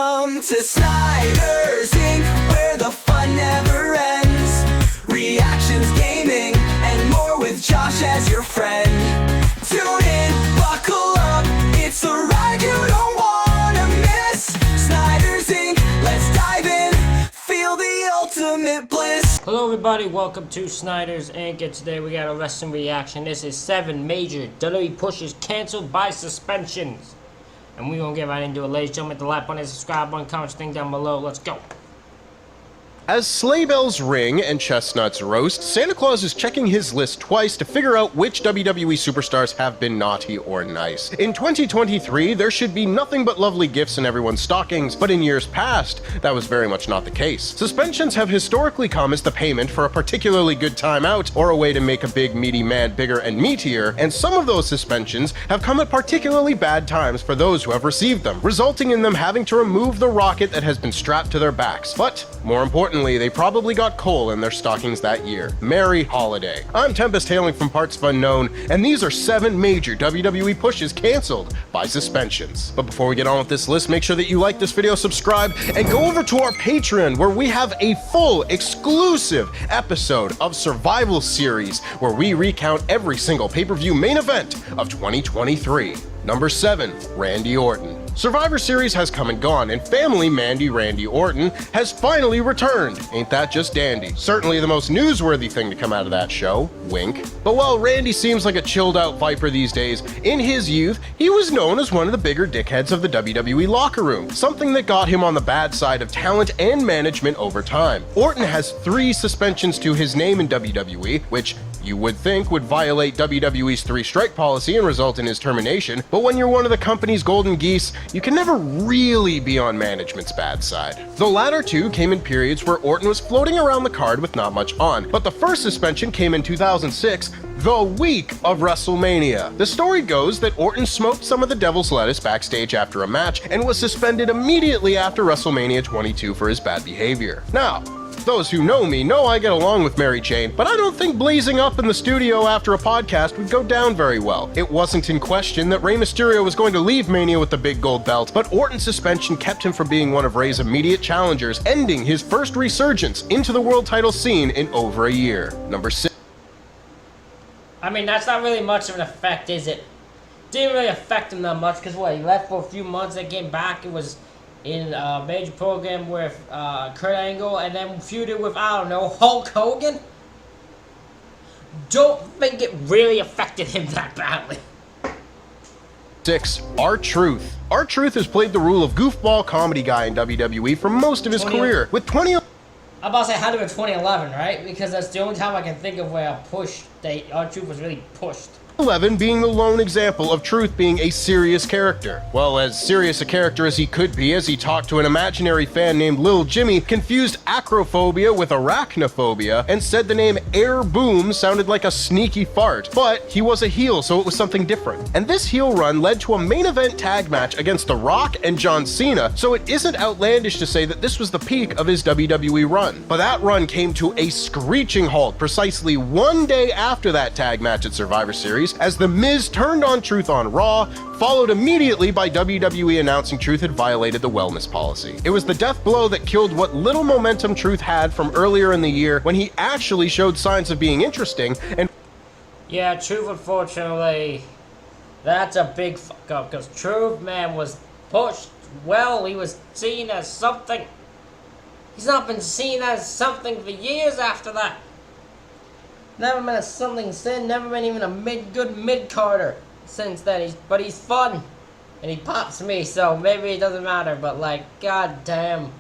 Welcome to Snyder's Inc., where the fun never ends. Reactions, gaming, and more with Josh as your friend. Tune in, buckle up, it's a ride you don't wanna miss. Snyder's Inc., let's dive in, feel the ultimate bliss. Hello everybody, welcome to Snyder's Inc. And today we got a wrestling reaction. This is 7 major WWE pushes canceled by suspensions. And we're going to get right into it. Ladies and gentlemen, hit the like button, subscribe button, comment thing down below. Let's go. As sleigh bells ring and chestnuts roast, Santa Claus is checking his list twice to figure out which WWE superstars have been naughty or nice. In 2023, there should be nothing but lovely gifts in everyone's stockings, but in years past, that was very much not the case. Suspensions have historically come as the payment for a particularly good time out, or a way to make a big meaty man bigger and meatier, and some of those suspensions have come at particularly bad times for those who have received them, resulting in them having to remove the rocket that has been strapped to their backs. But, more importantly, they probably got coal in their stockings that year. Merry holiday. I'm Tempest, hailing from parts of unknown, and these are 7 major WWE pushes canceled by suspensions. But before we get on with this list, make sure that you like this video, subscribe, and go over to our Patreon, where we have a full exclusive episode of Survival Series, where we recount every single pay-per-view main event of 2023. Number 7, Randy Orton. Survivor Series has come and gone, and family Mandy Randy Orton has finally returned. Ain't that just dandy? Certainly the most newsworthy thing to come out of that show, wink. But while Randy seems like a chilled out viper these days, in his youth, he was known as one of the bigger dickheads of the WWE locker room, something that got him on the bad side of talent and management over time. Orton has 3 suspensions to his name in WWE, which you would think would violate WWE's 3-strike policy and result in his termination, but when you're one of the company's golden geese, you can never really be on management's bad side. The latter 2 came in periods where Orton was floating around the card with not much on, but the first suspension came in 2006, the week of WrestleMania. The story goes that Orton smoked some of the devil's lettuce backstage after a match and was suspended immediately after WrestleMania 22 for his bad behavior. Now, those who know me know I get along with Mary Jane, but I don't think blazing up in the studio after a podcast would go down very well. It wasn't in question that Rey Mysterio was going to leave Mania with the big gold belt, but Orton's suspension kept him from being one of Rey's immediate challengers, ending his first resurgence into the world title scene in over a year. Number 6. I mean, that's not really much of an effect, is it? Didn't really affect him that much, because what, he left for a few months, then came back, it was in a major program with Kurt Angle, and then feuded with, I don't know, Hulk Hogan? Don't think it really affected him that badly. 6. R-Truth. R-Truth has played the role of goofball comedy guy in WWE for most of his career, with 20... I'm about to say it had to be 2011, right? Because that's the only time I can think of where R-Truth was really pushed. 11 being the lone example of Truth being a serious character. Well, as serious a character as he could be, as he talked to an imaginary fan named Lil Jimmy, confused acrophobia with arachnophobia, and said the name Air Boom sounded like a sneaky fart. But he was a heel, so it was something different. And this heel run led to a main event tag match against The Rock and John Cena, so it isn't outlandish to say that this was the peak of his WWE run. But that run came to a screeching halt precisely 1 day after that tag match at Survivor Series, as The Miz turned on Truth on Raw, followed immediately by WWE announcing Truth had violated the wellness policy. It was the death blow that killed what little momentum Truth had from earlier in the year, when he actually showed signs of being interesting, and yeah, Truth, unfortunately, that's a big fuck up, because Truth, man, was pushed well. He was seen as something. He's not been seen as something for years after that. Never been a something since, never been even a good mid-carder since then. But he's fun, and he pops me, so maybe it doesn't matter, but like, god damn.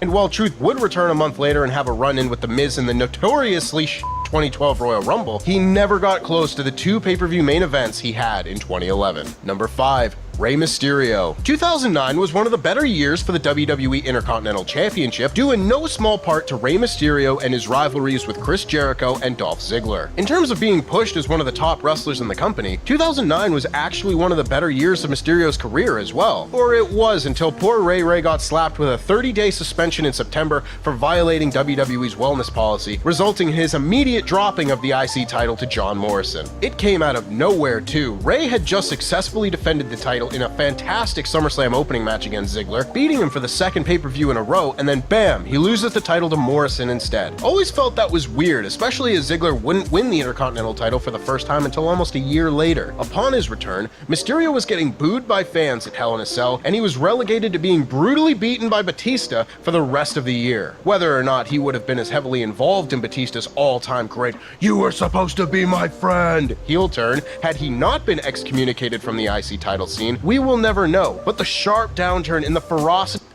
And while Truth would return a month later and have a run-in with The Miz in the notoriously 2012 Royal Rumble, he never got close to the 2 pay-per-view main events he had in 2011. Number 5. Rey Mysterio. 2009 was one of the better years for the WWE Intercontinental Championship, due in no small part to Rey Mysterio and his rivalries with Chris Jericho and Dolph Ziggler. In terms of being pushed as one of the top wrestlers in the company, 2009 was actually one of the better years of Mysterio's career as well. Or it was, until poor Ray got slapped with a 30-day suspension in September for violating WWE's wellness policy, resulting in his immediate dropping of the IC title to John Morrison. It came out of nowhere too. Ray had just successfully defended the title in a fantastic SummerSlam opening match against Ziggler, beating him for the second pay-per-view in a row, and then bam, he loses the title to Morrison instead. Always felt that was weird, especially as Ziggler wouldn't win the Intercontinental title for the first time until almost a year later. Upon his return, Mysterio was getting booed by fans at Hell in a Cell, and he was relegated to being brutally beaten by Batista for the rest of the year. Whether or not he would have been as heavily involved in Batista's all-time great "you were supposed to be my friend" heel turn had he not been excommunicated from the IC title scene, we will never know. But the sharp downturn in the ferocity...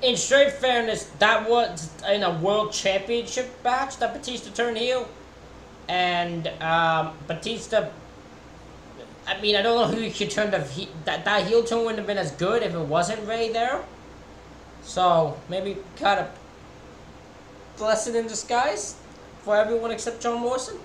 In straight fairness, that was in a World Championship match that Batista turned heel. And Batista... I mean, I don't know who he could turn that heel turn wouldn't have been as good if it wasn't Ray there. So, maybe kind of blessing in disguise for everyone except John Morrison.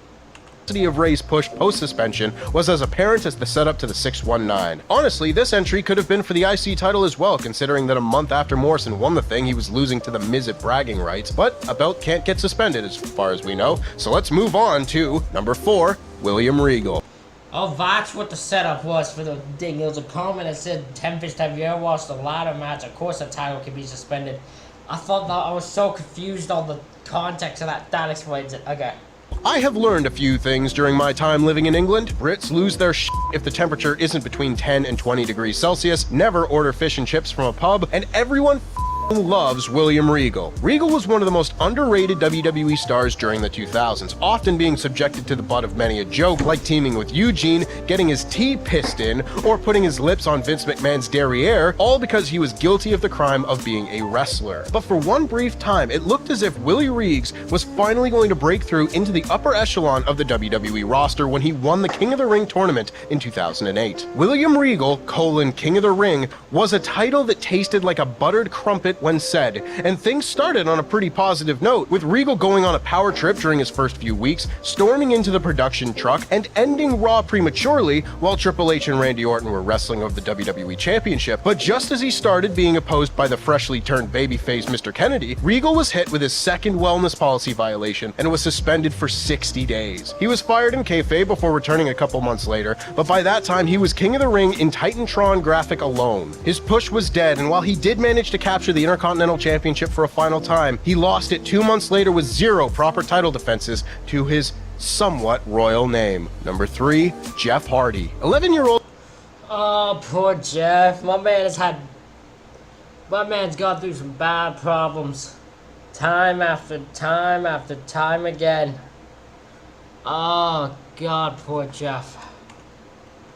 Of Ray's push post-suspension was as apparent as the setup to the 619. Honestly, this entry could have been for the IC title as well, considering that a month after Morrison won the thing, he was losing to The Miz at bragging rights, but a belt can't get suspended as far as we know, so let's move on to number 4, William Regal. Oh, that's what the setup was for the thing. There was a comment that said, Tempest, have you ever watched a ladder match? Of course the title can be suspended. I thought that I was so confused on the context of that. That explains it. Okay. I have learned a few things during my time living in England. Brits lose their if the temperature isn't between 10 and 20 degrees Celsius, never order fish and chips from a pub, and everyone loves William Regal. Regal was one of the most underrated WWE stars during the 2000s, often being subjected to the butt of many a joke, like teaming with Eugene, getting his tea pissed in, or putting his lips on Vince McMahon's derriere, all because he was guilty of the crime of being a wrestler. But for one brief time, it looked as if Willie Reeves was finally going to break through into the upper echelon of the WWE roster when he won the King of the Ring tournament in 2008. William Regal, King of the Ring, was a title that tasted like a buttered crumpet when said, and things started on a pretty positive note, with Regal going on a power trip during his first few weeks, storming into the production truck, and ending Raw prematurely while Triple H and Randy Orton were wrestling over the WWE Championship. But just as he started being opposed by the freshly turned babyface Mr. Kennedy, Regal was hit with his second wellness policy violation and was suspended for 60 days. He was fired in kayfabe before returning a couple months later, but by that time he was King of the Ring in Titantron graphic alone. His push was dead, and while he did manage to capture the Intercontinental Championship for a final time, he lost it 2 months later with 0 proper title defenses to his somewhat royal name. Number 3, Jeff Hardy. 11-year-old... Oh, poor Jeff. My man's gone through some bad problems. Time after time after time again. Oh, God, poor Jeff.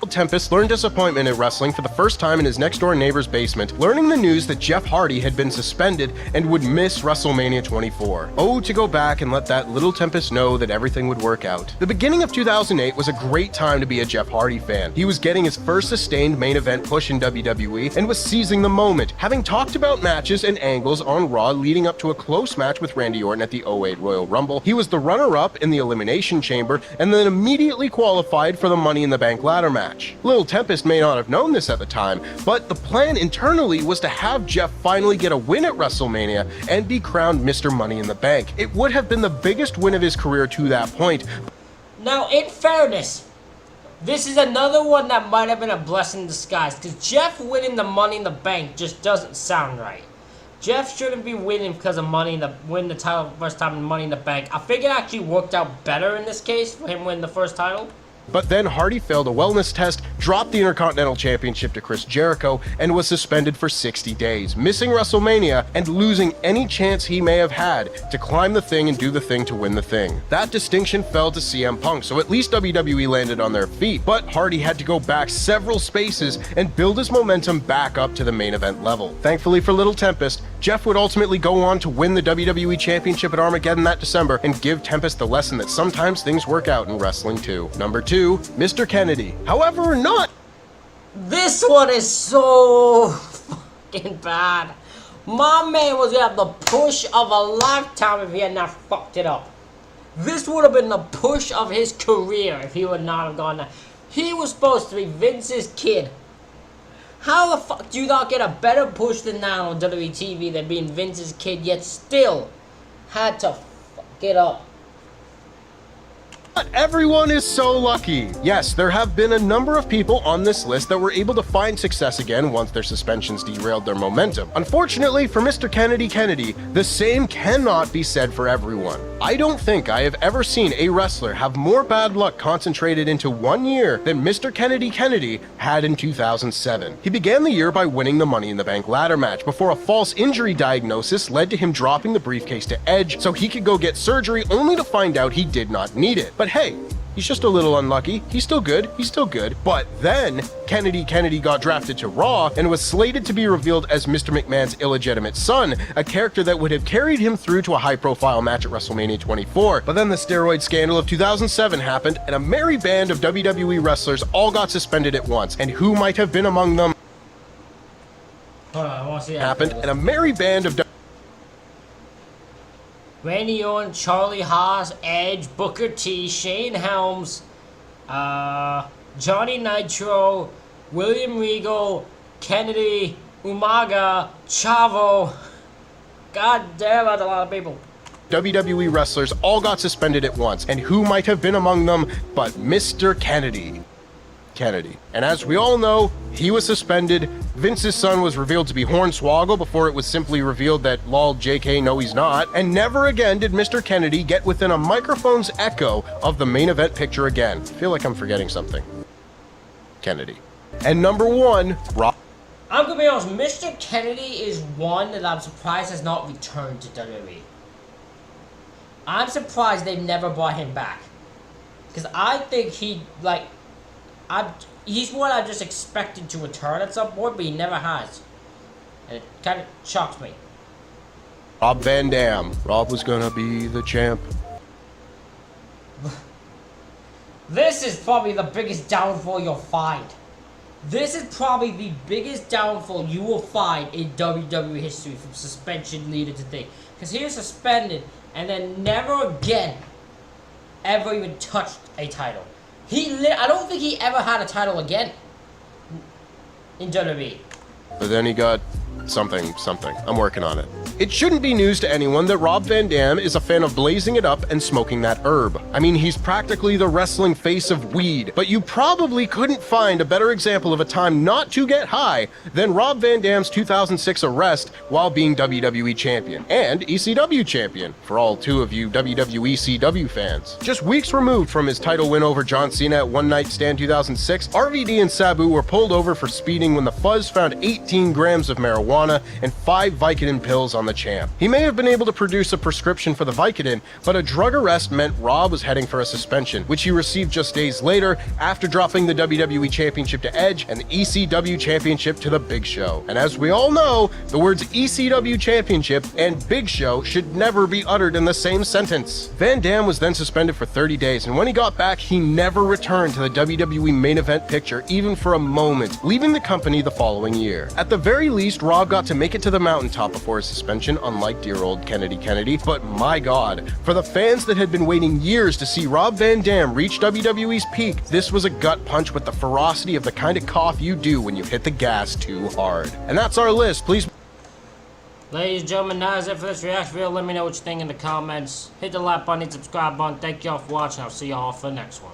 Tempest learned disappointment in wrestling for the first time in his next-door neighbor's basement, learning the news that Jeff Hardy had been suspended and would miss WrestleMania 24. Oh, to go back and let that little Tempest know that everything would work out. The beginning of 2008 was a great time to be a Jeff Hardy fan. He was getting his first sustained main event push in WWE and was seizing the moment, having talked about matches and angles on Raw leading up to a close match with Randy Orton at the 2008 Royal Rumble. He was the runner-up in the Elimination Chamber and then immediately qualified for the Money in the Bank ladder match. Little Tempest may not have known this at the time, but the plan internally was to have Jeff finally get a win at WrestleMania and be crowned Mr. Money in the Bank. It would have been the biggest win of his career to that point. Now, in fairness, this is another one that might have been a blessing in disguise, because Jeff winning the Money in the Bank just doesn't sound right. Jeff shouldn't be winning because of win the title first time in Money in the Bank. I think it actually worked out better in this case for him winning the first title. But then Hardy failed a wellness test, dropped the Intercontinental Championship to Chris Jericho, and was suspended for 60 days, missing WrestleMania and losing any chance he may have had to climb the thing and do the thing to win the thing. That distinction fell to CM Punk, so at least WWE landed on their feet, but Hardy had to go back several spaces and build his momentum back up to the main event level. Thankfully for Little Tempest, Jeff would ultimately go on to win the WWE Championship at Armageddon that December and give Tempest the lesson that sometimes things work out in wrestling too. Number 2, Mr. Kennedy. However, not... This one is so fucking bad. My man was gonna have the push of a lifetime if he had not fucked it up. This would have been the push of his career if he would not have gone there. He was supposed to be Vince's kid. How the fuck do you not get a better push than that on WWE TV than being Vince's kid, yet still had to fuck it up? Not everyone is so lucky. Yes, there have been a number of people on this list that were able to find success again once their suspensions derailed their momentum. Unfortunately for Mr. Kennedy, the same cannot be said for everyone. I don't think I have ever seen a wrestler have more bad luck concentrated into 1 year than Mr. Kennedy had in 2007. He began the year by winning the Money in the Bank ladder match before a false injury diagnosis led to him dropping the briefcase to Edge so he could go get surgery, only to find out he did not need it. But hey, he's just a little unlucky. He's still good. But then Kennedy got drafted to Raw and was slated to be revealed as Mr. McMahon's illegitimate son, a character that would have carried him through to a high-profile match at WrestleMania 24. But then the steroid scandal of 2007 happened, and a merry band of WWE wrestlers all got suspended at once. And who might have been among them? Hold on, I want to see that. Happened, and a merry band of Randy Orton, Charlie Haas, Edge, Booker T, Shane Helms, Johnny Nitro, William Regal, Kennedy, Umaga, Chavo. God damn, that's a lot of people. WWE wrestlers all got suspended at once, and who might have been among them but Mr. Kennedy. And as we all know, he was suspended. Vince's son was revealed to be Hornswoggle before it was simply revealed that lol JK, no he's not. And never again did Mr. Kennedy get within a microphone's echo of the main event picture again. I feel like I'm forgetting something. Kennedy. And number 1, Rob. I'm gonna be honest, Mr. Kennedy is one that I'm surprised has not returned to WWE. I'm surprised they've never brought him back. Because I think he's one I just expected to return at some point, but he never has. And it kind of shocks me. Rob Van Dam. Rob was gonna be the champ. This is probably the biggest downfall you'll find. This is probably the biggest downfall you will find in WWE history from suspension leading to thing. Because he was suspended and then never again ever even touched a title. I don't think he ever had a title again in WWE. But then he got something. I'm working on it. It shouldn't be news to anyone that Rob Van Dam is a fan of blazing it up and smoking that herb. I mean, he's practically the wrestling face of weed, but you probably couldn't find a better example of a time not to get high than Rob Van Dam's 2006 arrest while being WWE champion and ECW champion, for all 2 of you WWE CW fans. Just weeks removed from his title win over John Cena at One Night Stand 2006, RVD and Sabu were pulled over for speeding when the Fuzz found 18 grams of marijuana and 5 Vicodin pills on the champ. He may have been able to produce a prescription for the Vicodin, but a drug arrest meant Rob was heading for a suspension, which he received just days later after dropping the WWE Championship to Edge and the ECW Championship to the Big Show. And as we all know, the words ECW Championship and Big Show should never be uttered in the same sentence. Van Dam was then suspended for 30 days, and when he got back, he never returned to the WWE main event picture even for a moment, leaving the company the following year. At the very least, Rob got to make it to the mountaintop before his suspension, unlike dear old Kennedy, but my god, for the fans that had been waiting years to see Rob Van Dam reach WWE's peak, this was a gut punch with the ferocity of the kind of cough you do when you hit the gas too hard. And that's our list. Please, Ladies and gentlemen, that is it for this reaction video. Let me know what you think in the comments. Hit the like button, hit the subscribe button. Thank y'all for watching. I'll see y'all for the next one.